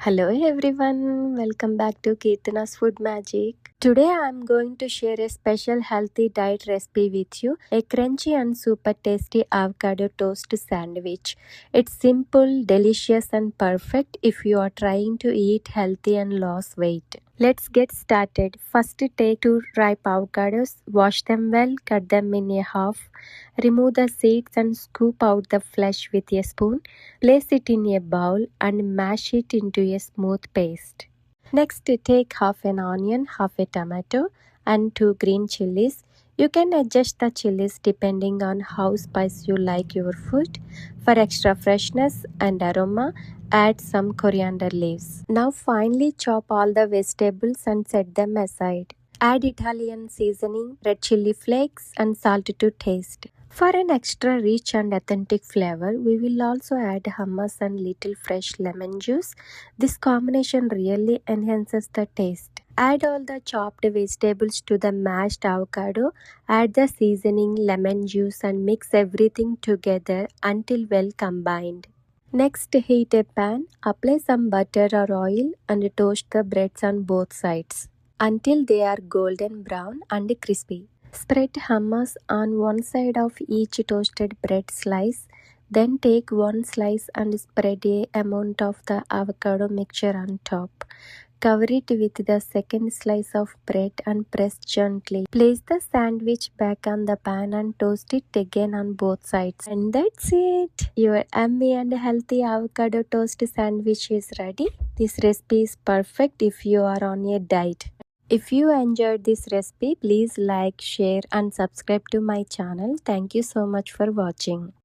Hello everyone, welcome back to Kirtana's Food Magic. Today I am going to share a special healthy diet recipe with you, a crunchy and super tasty avocado toast sandwich. It's simple, delicious and perfect if you are trying to eat healthy and lose weight. Let's get started. First take 2 ripe avocados, wash them well, cut them in half, remove the seeds and scoop out the flesh with a spoon. Place it in a bowl and mash it into a smooth paste. Next, take half an onion, half a tomato, and 2 green chilies. You can adjust the chilies depending on how spicy you like your food. For extra freshness and aroma, add some coriander leaves. Now finally chop all the vegetables and set them aside. Add Italian seasoning, red chili flakes and salt to taste. For an extra rich and authentic flavor, we will also add hummus and little fresh lemon juice. This combination really enhances the taste. Add all the chopped vegetables to the mashed avocado. Add the seasoning, lemon juice and mix everything together until well combined. Next, heat a pan, apply some butter or oil and toast the breads on both sides until they are golden brown and crispy. Spread hummus on one side of each toasted bread slice. Then take one slice and spread a amount of the avocado mixture on top. Cover it with the second slice of bread and press gently. Place the sandwich back on the pan and toast it again on both sides. And that's it. Your yummy and healthy avocado toast sandwich is ready. This recipe is perfect if you are on a diet. If you enjoyed this recipe, please like, share and subscribe to my channel. Thank you so much for watching.